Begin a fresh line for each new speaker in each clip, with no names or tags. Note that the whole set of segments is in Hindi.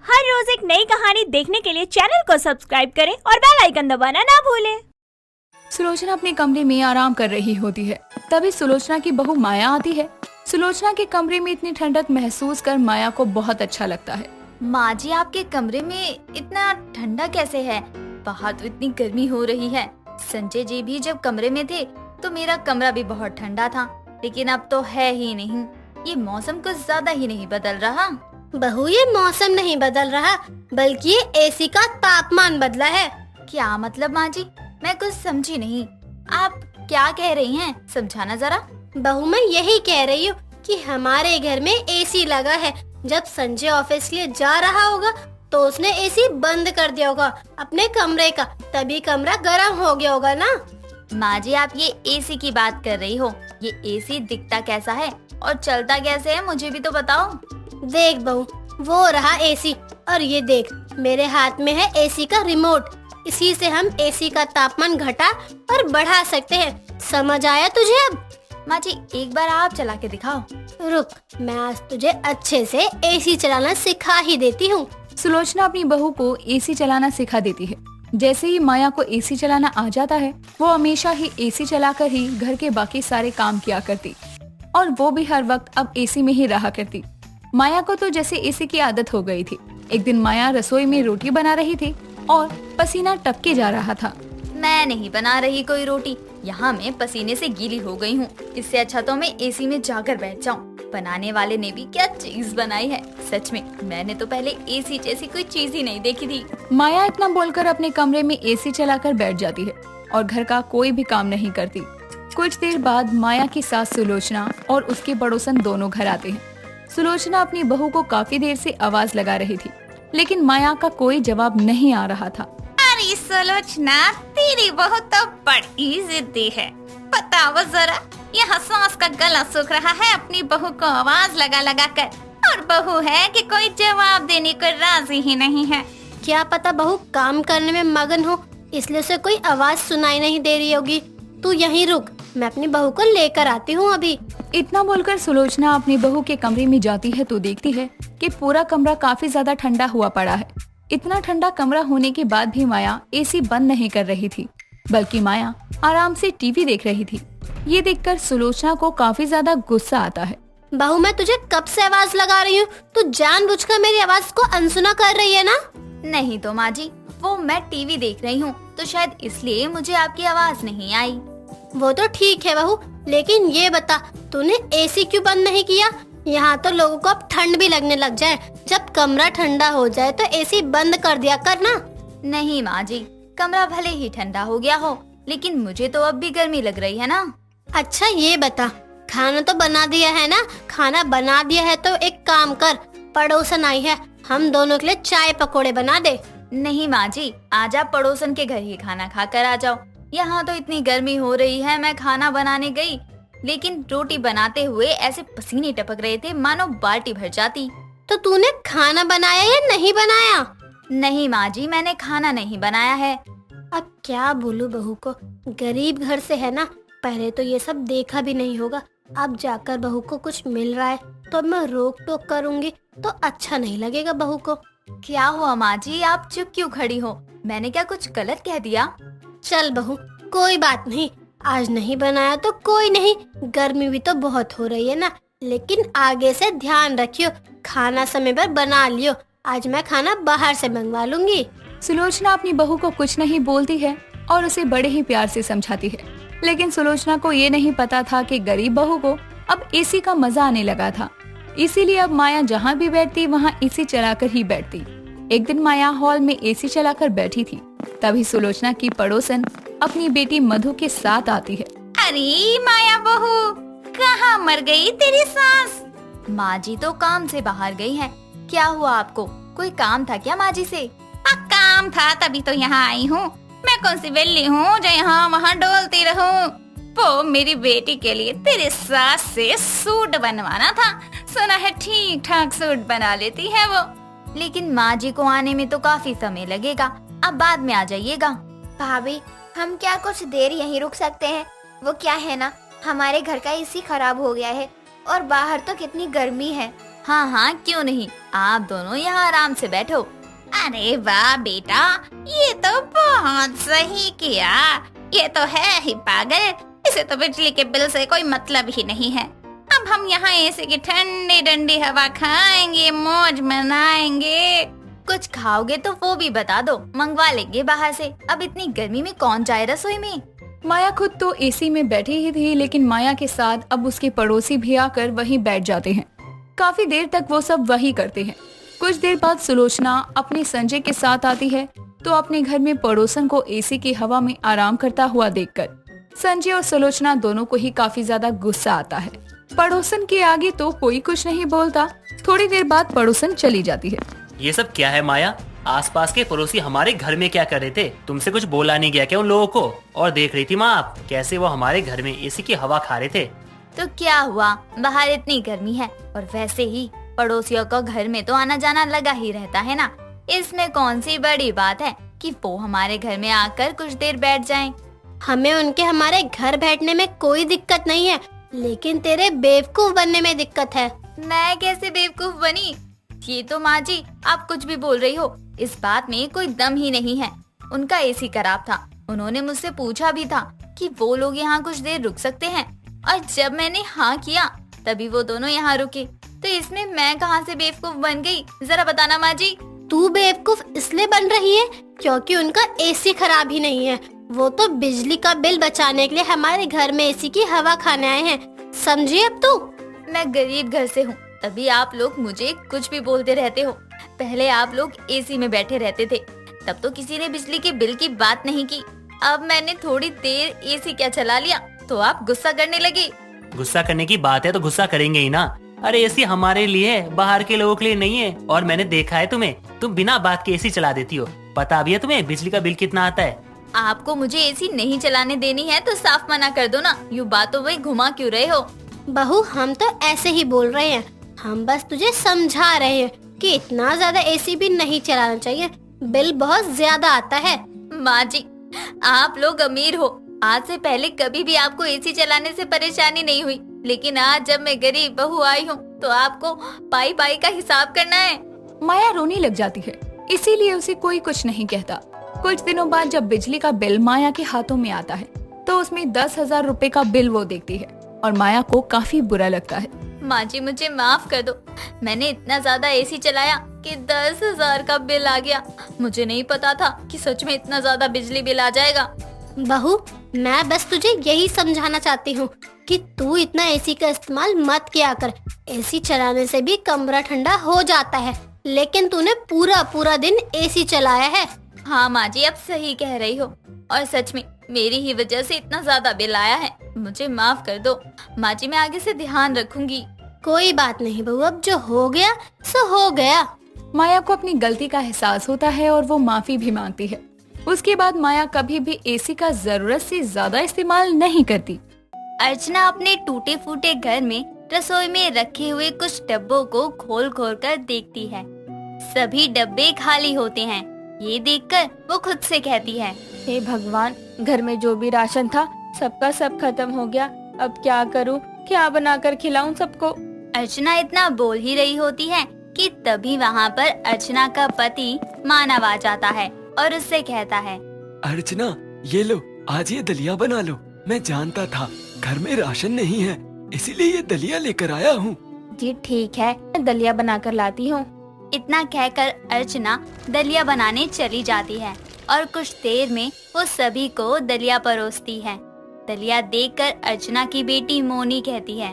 हर रोज एक नई कहानी देखने के लिए चैनल को सब्सक्राइब करें और बेल आइकन दबाना ना भूलें।
सुलोचना अपने कमरे में आराम कर रही होती है। तभी सुलोचना की बहू माया आती है। सुलोचना के कमरे में इतनी ठंडक महसूस कर माया को बहुत अच्छा लगता है।
माँ जी, आपके कमरे में इतना ठंडा कैसे है? बाहर तो इतनी गर्मी हो रही है। संजय जी भी जब कमरे में थे तो मेरा कमरा भी बहुत ठंडा था, लेकिन अब तो है ही नहीं। ये मौसम कुछ ज्यादा ही नहीं बदल रहा।
बहू, ये मौसम नहीं बदल रहा बल्कि ये एसी का तापमान बदला है।
क्या मतलब माँ जी? मैं कुछ समझी नहीं। आप क्या कह रही हैं? समझाना जरा।
बहू, मैं यही कह रही हूँ कि हमारे घर में एसी लगा है। जब संजय ऑफिस के लिए जा रहा होगा तो उसने एसी बंद कर दिया होगा अपने कमरे का, तभी कमरा गर्म हो गया होगा ना।
माँ जी, आप ये एसी की बात कर रही हो। ये एसी दिखता कैसा है और चलता कैसे है, मुझे भी तो बताओ।
देख बहू, वो रहा एसी, और ये देख मेरे हाथ में है एसी का रिमोट। इसी से हम एसी का तापमान घटा और बढ़ा सकते हैं। समझ आया तुझे अब?
माँ जी, एक बार आप चला के दिखाओ।
रुक, मैं आज तुझे अच्छे से एसी चलाना सिखा ही देती हूँ।
सुलोचना अपनी बहू को एसी चलाना सिखा देती है। जैसे ही माया को एसी चलाना आ जाता है, वो हमेशा ही एसी चलाकर ही घर के बाकी सारे काम किया करती, और वो भी हर वक्त अब एसी में ही रहा करती। माया को तो जैसे एसी की आदत हो गई थी। एक दिन माया रसोई में रोटी बना रही थी और पसीना टपके जा रहा था।
मैं नहीं बना रही कोई रोटी, यहाँ मैं पसीने से गीली हो गई हूँ। इससे अच्छा तो मैं एसी में जाकर बैठ जाऊँ। बनाने वाले ने भी क्या चीज बनाई है। सच में मैंने तो पहले एसी जैसी कोई चीज ही नहीं देखी थी।
माया इतना बोलकर अपने कमरे में एसी चलाकर बैठ जाती है और घर का कोई भी काम नहीं करती। कुछ देर बाद माया की सास सुलोचना और उसके पड़ोसन दोनों घर आते हैं। सुलोचना अपनी बहू को काफी देर से आवाज लगा रही थी, लेकिन माया का कोई जवाब नहीं आ रहा था।
अरे सुलोचना, तेरी बहू तो बड़ी जिद्दी है। बताओ जरा, यहाँ सास का गला सूख रहा है अपनी बहू को आवाज लगा लगा कर, और बहू है कि कोई जवाब देने को राजी ही नहीं है।
क्या पता बहू काम करने में मगन हो, इसलिए उसे कोई आवाज सुनाई नहीं दे रही होगी। तू यहीं रुक, मैं अपनी बहू को लेकर आती हूँ अभी।
इतना बोलकर सुलोचना अपनी बहू के कमरे में जाती है तो देखती है कि पूरा कमरा काफी ज्यादा ठंडा हुआ पड़ा है। इतना ठंडा कमरा होने के बाद भी माया एसी बंद नहीं कर रही थी, बल्कि माया आराम से टीवी देख रही थी। ये देखकर सुलोचना को काफी ज्यादा गुस्सा आता है।
बहू, मैं तुझे कब से आवाज लगा रही हूँ, तू जानबूझकर मेरी आवाज को अनसुना कर रही है ना?
नहीं तो माँ जी, वो मैं टीवी देख रही हूँ तो शायद इसलिए मुझे आपकी आवाज नहीं आई।
वो तो ठीक है बहू, लेकिन ये बता तूने एसी क्यों बंद नहीं किया? यहाँ तो लोगों को अब ठंड भी लगने लग जाए। जब कमरा ठंडा हो जाए तो एसी बंद कर दिया कर ना।
नहीं माँ जी, कमरा भले ही ठंडा हो गया हो, लेकिन मुझे तो अब भी गर्मी लग रही है ना।
अच्छा ये बता, खाना तो बना दिया है ना? खाना बना दिया है तो एक काम कर, पड़ोसन आई है, हम दोनों के लिए चाय पकोड़े बना दे।
नहीं माँ जी, आज आप पड़ोसन के घर ही खाना खाकर आ जाओ। यहाँ तो इतनी गर्मी हो रही है। मैं खाना बनाने गई, लेकिन रोटी बनाते हुए ऐसे पसीने टपक रहे थे मानो बाल्टी भर जाती।
तो तूने खाना बनाया या नहीं बनाया?
नहीं माँ जी, मैंने खाना नहीं बनाया है।
अब क्या बोलूं बहू को, गरीब घर से है ना, पहले तो ये सब देखा भी नहीं होगा। अब जाकर बहू को कुछ मिल रहा है तो मैं रोक टोक करूंगी तो अच्छा नहीं लगेगा बहू को।
क्या हुआ माँ जी, आप चुप क्यों खड़ी हो? मैंने क्या कुछ गलत कह दिया?
चल बहू, कोई बात नहीं, आज नहीं बनाया तो कोई नहीं, गर्मी भी तो बहुत हो रही है ना। लेकिन आगे से ध्यान रखियो, खाना समय पर बना लियो। आज मैं खाना बाहर से मंगवा लूंगी।
सुलोचना अपनी बहू को कुछ नहीं बोलती है और उसे बड़े ही प्यार से समझाती है, लेकिन सुलोचना को ये नहीं पता था कि गरीब बहू को अब एसी का मजा आने लगा था। इसीलिए अब माया जहाँ भी बैठती वहाँ एसी चलाकर ही बैठती। एक दिन माया हॉल में एसी चलाकर बैठी थी, तभी सुलोचना की पड़ोसन अपनी बेटी मधु के साथ आती है।
अरे माया बहू, कहाँ मर गई तेरी सास?
माँ जी तो काम से बाहर गई हैं। क्या हुआ आपको? कोई काम था क्या माँ जी से?
काम था तभी तो यहाँ आई हूँ। मैं कौन सी बिल्ली हूँ जो यहाँ वहाँ डोलती रहूँ? वो मेरी बेटी के लिए तेरे सास से सूट बनवाना था। सुना है ठीक ठाक सूट बना लेती है वो।
लेकिन माँ जी को आने में तो काफी समय लगेगा, अब बाद में आ जाइएगा।
भाभी, हम क्या कुछ देर यहीं रुक सकते हैं? वो क्या है ना, हमारे घर का एसी खराब हो गया है और बाहर तो कितनी गर्मी है।
हाँ हाँ, क्यों नहीं, आप दोनों यहाँ आराम से बैठो।
अरे वाह बेटा, ये तो बहुत सही किया। ये तो है ही पागल, इसे तो बिजली के बिल से कोई मतलब ही नहीं है। अब हम यहाँ एसी की ठंडी ठंडी हवा खाएंगे, मौज मनाएंगे।
कुछ खाओगे तो वो भी बता दो, मंगवा लेंगे बाहर से। अब इतनी गर्मी में कौन जाए रसोई में।
माया खुद तो एसी में बैठी ही थी, लेकिन माया के साथ अब उसके पड़ोसी भी आकर वहीं बैठ जाते हैं। काफी देर तक वो सब वही करते हैं। कुछ देर बाद सुलोचना अपने संजय के साथ आती है तो अपने घर में पड़ोसन को एसी की हवा में आराम करता हुआ देखकर संजय और सुलोचना दोनों को ही काफी ज्यादा गुस्सा आता है। पड़ोसन के आगे तो कोई कुछ नहीं बोलता। थोड़ी देर बाद पड़ोसन चली जाती है।
ये सब क्या है माया? आसपास के पड़ोसी हमारे घर में क्या कर रहे थे? तुमसे कुछ बोला नहीं गया क्या उन लोगों को? और देख रही थी माँ आप कैसे वो हमारे घर में एसी की हवा खा रहे थे।
तो क्या हुआ, बाहर इतनी गर्मी है और वैसे ही पड़ोसियों को घर में तो आना जाना लगा ही रहता है ना। इसमें कौन सी बड़ी बात है कि वो हमारे घर में आकर कुछ देर बैठ जाएं।
हमें उनके हमारे घर बैठने में कोई दिक्कत नहीं है, लेकिन तेरे बेवकूफ बनने में दिक्कत है।
मैं कैसे बेवकूफ बनी? ये तो माँ जी आप कुछ भी बोल रही हो, इस बात में कोई दम ही नहीं है। उनका एसी खराब था, उन्होंने मुझसे पूछा भी था कि वो लोग यहाँ कुछ देर रुक सकते हैं, और जब मैंने हाँ किया तभी वो दोनों यहाँ रुके। तो इसमें मैं कहाँ से बेवकूफ बन गई, जरा बताना माँ जी।
तू बेवकूफ इसलिए बन रही है क्योंकि उनका एसी खराब ही नहीं है। वो तो बिजली का बिल बचाने के लिए हमारे घर में एसी की हवा खाने आए हैं, समझी अब तू?
मैं गरीब घर से हूँ, तभी आप लोग मुझे कुछ भी बोलते रहते हो। पहले आप लोग एसी में बैठे रहते थे, तब तो किसी ने बिजली के बिल की बात नहीं की। अब मैंने थोड़ी देर एसी क्या चला लिया तो आप गुस्सा करने लगे।
गुस्सा करने की बात है तो गुस्सा करेंगे ही ना। अरे एसी हमारे लिए है, बाहर के लोगों के लिए नहीं है। और मैंने देखा है तुम्हें, तुम बिना बात के एसी चला देती हो। पता भी है तुम्हें बिजली का बिल कितना आता है?
आपको मुझे एसी नहीं चलाने देनी है तो साफ मना कर दो ना, यूँ बातों वही घुमा क्यों रहे हो?
बहू हम तो ऐसे ही बोल रहे हैं, हम बस तुझे समझा रहे हैं कि इतना ज्यादा एसी भी नहीं चलाना चाहिए, बिल बहुत ज्यादा आता है।
माँ जी आप लोग अमीर हो, आज से पहले कभी भी आपको एसी चलाने से परेशानी नहीं हुई, लेकिन आज जब मैं गरीब बहू आई हूँ तो आपको पाई पाई का हिसाब करना है।
माया रोने लग जाती है, इसीलिए उसे कोई कुछ नहीं कहता। कुछ दिनों बाद जब बिजली का बिल माया के हाथों में आता है तो उसमें 10,000 रुपए का बिल वो देखती है और माया को काफी बुरा लगता है।
माँ जी मुझे माफ कर दो, मैंने इतना ज्यादा एसी चलाया कि 10,000 का बिल आ गया। मुझे नहीं पता था कि सच में इतना ज्यादा बिजली बिल आ जाएगा।
बहू मैं बस तुझे यही समझाना चाहती हूँ कि तू इतना एसी का इस्तेमाल मत किया कर। एसी चलाने से भी कमरा ठंडा हो जाता है, लेकिन तूने पूरा पूरा दिन एसी चलाया है।
हाँ माँ जी अब सही कह रही हो, और सच में मेरी ही वजह से इतना ज्यादा बिल आया है। मुझे माफ कर दो माँ जी, मैं आगे से ध्यान रखूंगी।
कोई बात नहीं बहू, अब जो हो गया सो हो गया।
माया को अपनी गलती का एहसास होता है और वो माफी भी मांगती है। उसके बाद माया कभी भी एसी का जरूरत से ज्यादा इस्तेमाल नहीं करती।
अर्चना अपने टूटे फूटे घर में रसोई में रखे हुए कुछ डब्बों को खोल खोल कर देखती है। सभी डब्बे खाली होते हैं। ये देखकर वो खुद से कहती है,
हे भगवान, घर में जो भी राशन था सबका सब खत्म हो गया। अब क्या करूं, क्या बनाकर खिलाऊं सबको।
अर्चना इतना बोल ही रही होती है कि तभी वहाँ पर अर्चना का पति मानव आ जाता है और उससे कहता है,
अर्चना ये लो, आज ये दलिया बना लो। मैं जानता था घर में राशन नहीं है, इसीलिए ये दलिया लेकर आया हूँ।
जी ठीक है, मैं दलिया बनाकर लाती हूँ।
इतना कहकर अर्चना दलिया बनाने चली जाती है और कुछ देर में वो सभी को दलिया परोसती है। दलिया देखकर अर्चना की बेटी मोनी कहती है,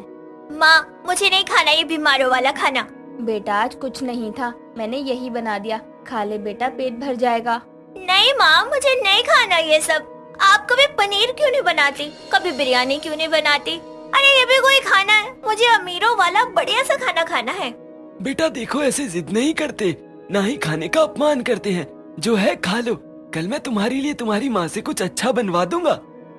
माँ मुझे नहीं खाना ये बीमारों वाला खाना।
बेटा आज कुछ नहीं था, मैंने यही बना दिया, खा ले बेटा, पेट भर जाएगा।
नहीं माँ मुझे नहीं खाना ये सब। आप कभी पनीर क्यों नहीं बनाती, कभी बिरयानी क्यों नहीं बनाती? अरे ये भी कोई खाना है? मुझे अमीरों वाला बढ़िया सा खाना खाना है।
बेटा देखो ऐसे जिद नहीं करते, ना ही खाने का अपमान करते हैं। जो है खा लो, कल मैं तुम्हारे लिए तुम्हारी माँ से कुछ अच्छा बनवा दूंगा।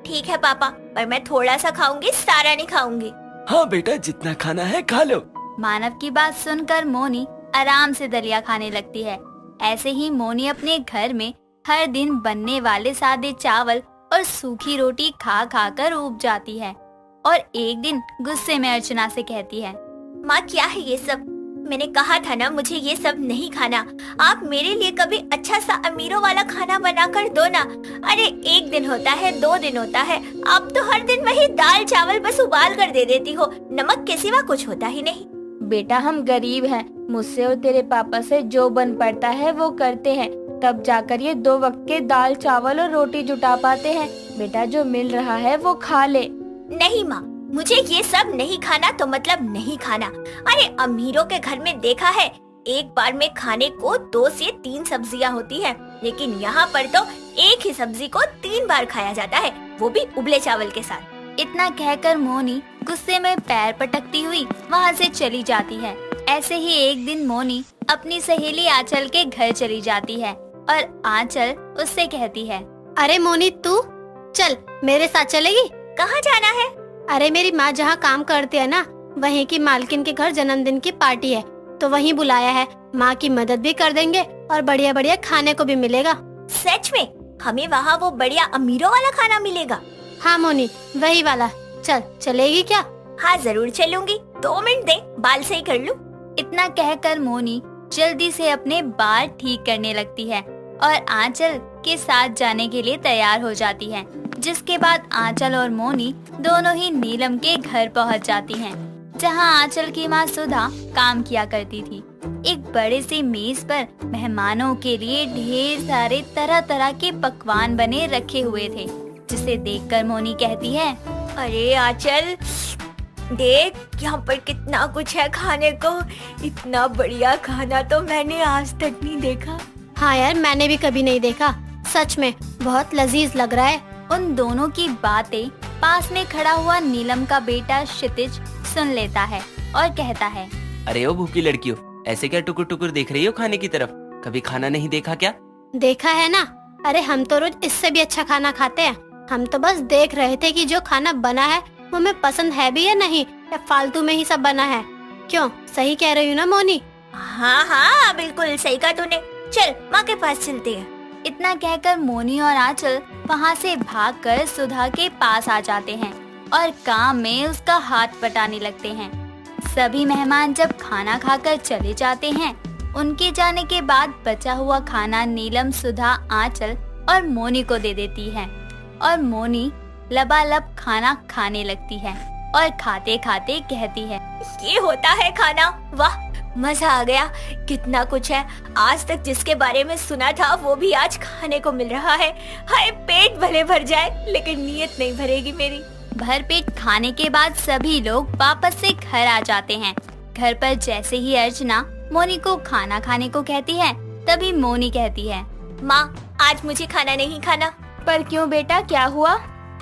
ठीक है पापा, पर मैं थोड़ा सा खाऊंगी, सारा नहीं खाऊंगी।
हाँ बेटा जितना खाना है खा लो।
मानव की बात सुनकर मोनी आराम से दलिया खाने लगती है। ऐसे ही मोनी अपने घर में हर दिन बनने वाले सादे चावल और सूखी रोटी खा खा कर ऊब जाती है और एक दिन गुस्से में अर्चना से कहती है,
माँ क्या है ये सब? मैंने कहा था ना मुझे ये सब नहीं खाना। आप मेरे लिए कभी अच्छा सा अमीरों वाला खाना बना कर दो ना। अरे 1 दिन होता है, 2 दिन होता है, आप तो हर दिन वही दाल चावल बस उबाल कर दे देती हो। नमक के सिवा कुछ होता ही नहीं।
बेटा हम गरीब हैं, मुझसे और तेरे पापा से जो बन पड़ता है वो करते हैं, तब जाकर ये 2 वक्त के दाल चावल और रोटी जुटा पाते हैं। बेटा जो मिल रहा है वो खा ले।
नहीं माँ, मुझे ये सब नहीं खाना तो मतलब नहीं खाना। अरे अमीरों के घर में देखा है, एक बार में खाने को 2 से 3 सब्जियां होती हैं, लेकिन यहाँ पर तो एक ही सब्जी को 3 बार खाया जाता है, वो भी उबले चावल के साथ।
इतना कहकर मोनी गुस्से में पैर पटकती हुई वहाँ से चली जाती है। ऐसे ही एक दिन मोनी अपनी सहेली आंचल के घर चली जाती है और आंचल उससे कहती है,
अरे मोनी तू चल मेरे साथ चलेगी?
कहाँ जाना है?
अरे मेरी माँ जहाँ काम करती है ना, वहीं की मालकिन के घर जन्मदिन की पार्टी है, तो वहीं बुलाया है। माँ की मदद भी कर देंगे और बढ़िया बढ़िया खाने को भी मिलेगा।
सच में? हमें वहाँ वो बढ़िया अमीरों वाला खाना मिलेगा?
हाँ मोनी वही वाला। चल चलेगी क्या?
हाँ जरूर चलूंगी। 2 मिनट दे, बाल सही कर लूं।
इतना कहकर मोनी जल्दी से अपने बाल ठीक करने लगती है और आंचल के साथ जाने के लिए तैयार हो जाती है। जिसके बाद आंचल और मोनी दोनों ही नीलम के घर पहुंच जाती हैं, जहां आंचल की माँ सुधा काम किया करती थी। एक बड़े से मेज पर मेहमानों के लिए ढेर सारे तरह तरह के पकवान बने रखे हुए थे, जिसे देखकर मोनी कहती है,
अरे आंचल देख, यहाँ पर कितना कुछ है खाने को। इतना बढ़िया खाना तो मैंने आज तक नहीं देखा।
हाँ यार मैंने भी कभी नहीं देखा, सच में बहुत लजीज लग रहा है।
उन दोनों की बातें पास में खड़ा हुआ नीलम का बेटा क्षितिज सुन लेता है और कहता है,
अरे ओ भूखी लड़कियों, ऐसे क्या टुकुर टुकुर देख रही हो खाने की तरफ? कभी खाना नहीं देखा क्या?
देखा है ना, अरे हम तो रोज इससे भी अच्छा खाना खाते हैं। हम तो बस देख रहे थे कि जो खाना बना है वो हमें पसंद है भी या नहीं, या फालतू में ही सब बना है। क्यों, सही कह रही हूँ ना मोनी?
हाँ हाँ बिल्कुल सही कहा तूने। चल माँ के पास चलते हैं।
इतना कहकर मोनी और आंचल वहाँ से भागकर सुधा के पास आ जाते हैं और काम में उसका हाथ बटाने लगते हैं। सभी मेहमान जब खाना खाकर चले जाते हैं, उनके जाने के बाद बचा हुआ खाना नीलम, सुधा, आंचल और मोनी को दे देती है और मोनी लबालब खाना खाने लगती है और खाते खाते कहती है,
ये होता है खाना, वाह मजा आ गया। कितना कुछ है, आज तक जिसके बारे में सुना था वो भी आज खाने को मिल रहा है। हाय पेट भले भर जाए, लेकिन नीयत नहीं भरेगी मेरी।
भरपेट खाने के बाद सभी लोग वापस से घर आ जाते हैं। घर पर जैसे ही अर्चना मोनी को खाना खाने को कहती है, तभी मोनी कहती है,
माँ आज मुझे खाना नहीं खाना।
पर क्यों बेटा, क्या हुआ?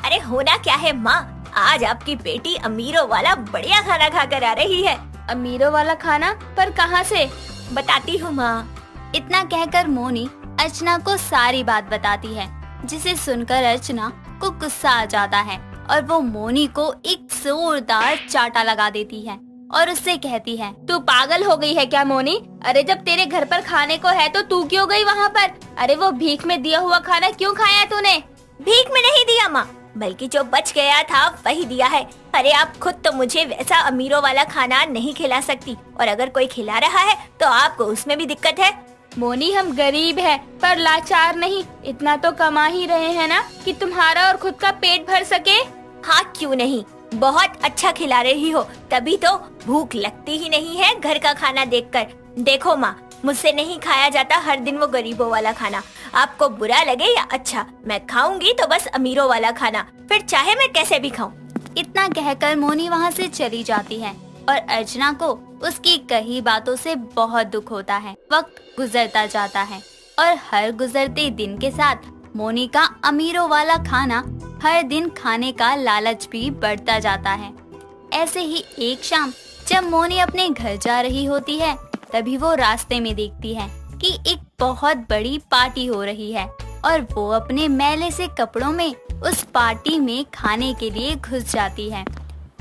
अरे होना क्या है माँ, आज आपकी बेटी अमीरों वाला बढ़िया खाना खाकर आ रही है।
अमीरों वाला खाना? पर कहाँ से?
बताती हूँ माँ।
इतना कहकर मोनी अर्चना को सारी बात बताती है, जिसे सुनकर अर्चना को गुस्सा आ जाता है और वो मोनी को एक जोरदार चाटा लगा देती है और उससे कहती है,
तू पागल हो गई है क्या मोनी? अरे जब तेरे घर पर खाने को है तो तू क्यों गई वहाँ पर? अरे वो भीख में दिया हुआ खाना क्यों खाया तूने?
भीख में नहीं दिया माँ, बल्कि जो बच गया था वही दिया है। अरे आप खुद तो मुझे वैसा अमीरों वाला खाना नहीं खिला सकती, और अगर कोई खिला रहा है तो आपको उसमें भी दिक्कत है।
मोनी हम गरीब हैं पर लाचार नहीं, इतना तो कमा ही रहे हैं ना कि तुम्हारा और खुद का पेट भर सके।
हाँ क्यों नहीं, बहुत अच्छा खिला रही हो, तभी तो भूख लगती ही नहीं है घर का खाना देखकर। देखो माँ, मुझसे नहीं खाया जाता हर दिन वो गरीबों वाला खाना। आपको बुरा लगे या अच्छा, मैं खाऊंगी तो बस अमीरों वाला खाना, फिर चाहे मैं कैसे भी खाऊं।
इतना कहकर मोनी वहाँ से चली जाती है और अर्चना को उसकी कही बातों से बहुत दुख होता है। वक्त गुजरता जाता है और हर गुजरते दिन के साथ मोनी का अमीरों वाला खाना हर दिन खाने का लालच भी बढ़ता जाता है। ऐसे ही एक शाम जब मोनी अपने घर जा रही होती है, तभी वो रास्ते में देखती है कि एक बहुत बड़ी पार्टी हो रही है और वो अपने मैले से कपड़ों में उस पार्टी में खाने के लिए घुस जाती है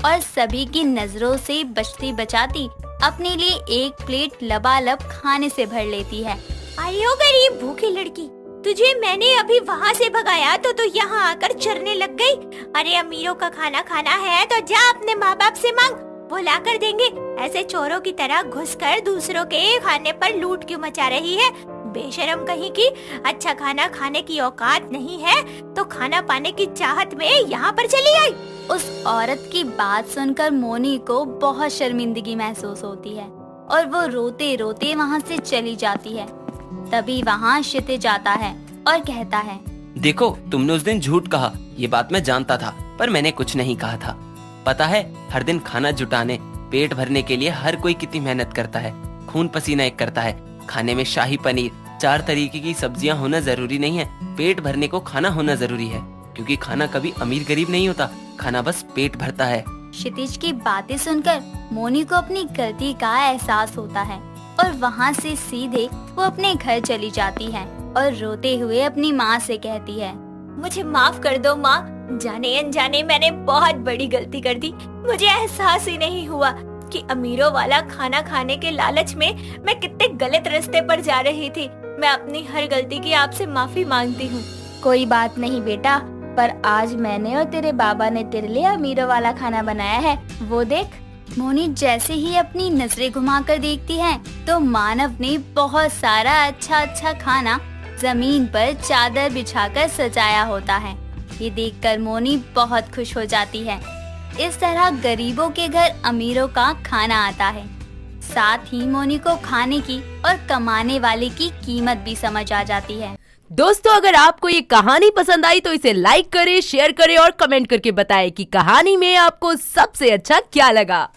और सभी की नजरों से बचती बचाती अपने लिए एक प्लेट लबालब खाने से भर लेती है।
अरे ओ गरीब भूखी लड़की, तुझे मैंने अभी वहाँ से भगाया तो तू यहाँ आकर चरने लग गई। अरे अमीरों का खाना खाना है तो जा अपने माँ बाप से मांग, वो ला कर देंगे। ऐसे चोरों की तरह घुसकर दूसरों के खाने पर लूट क्यों मचा रही है? बेशरम कहीं की। अच्छा खाना खाने की औकात नहीं है तो खाना पाने की चाहत में यहाँ पर चली आई।
उस औरत की बात सुनकर मोनी को बहुत शर्मिंदगी महसूस होती है और वो रोते रोते वहाँ से चली जाती है। तभी वहाँ क्षितिज आता है और कहता है,
देखो, तुमने उस दिन झूठ कहा, ये बात मैं जानता था, पर मैंने कुछ नहीं कहा था। पता है, हर दिन खाना जुटाने, पेट भरने के लिए हर कोई कितनी मेहनत करता है, खून पसीना एक करता है। खाने में शाही पनीर, 4 तरीके की सब्जियां होना जरूरी नहीं है, पेट भरने को खाना होना जरूरी है। क्योंकि खाना कभी अमीर गरीब नहीं होता, खाना बस पेट भरता है।
क्षितिज की बातें सुनकर मोनी को अपनी गलती का एहसास होता है और वहाँ से सीधे वो अपने घर चली जाती है और रोते हुए अपनी माँ से कहती है,
मुझे माफ कर दो माँ, जाने अनजाने मैंने बहुत बड़ी गलती कर दी। मुझे एहसास ही नहीं हुआ कि अमीरों वाला खाना खाने के लालच में मैं कितने गलत रास्ते पर जा रही थी। मैं अपनी हर गलती की आपसे माफी मांगती हूँ।
कोई बात नहीं बेटा, पर आज मैंने और तेरे बाबा ने तेरे लिए अमीरों वाला खाना बनाया है, वो देख।
मोनी जैसे ही अपनी नजरें घुमाकर देखती है तो मानव ने बहुत सारा अच्छा खाना जमीन पर चादर बिछाकर सजाया होता है। ये देखकर मोनी बहुत खुश हो जाती है। इस तरह गरीबों के घर अमीरों का खाना आता है। साथ ही मोनी को खाने की और कमाने वाले की कीमत भी समझ आ जाती है।
दोस्तों, अगर आपको ये कहानी पसंद आई तो इसे लाइक करें, शेयर करें और कमेंट करके बताएं कि कहानी में आपको सबसे अच्छा क्या लगा।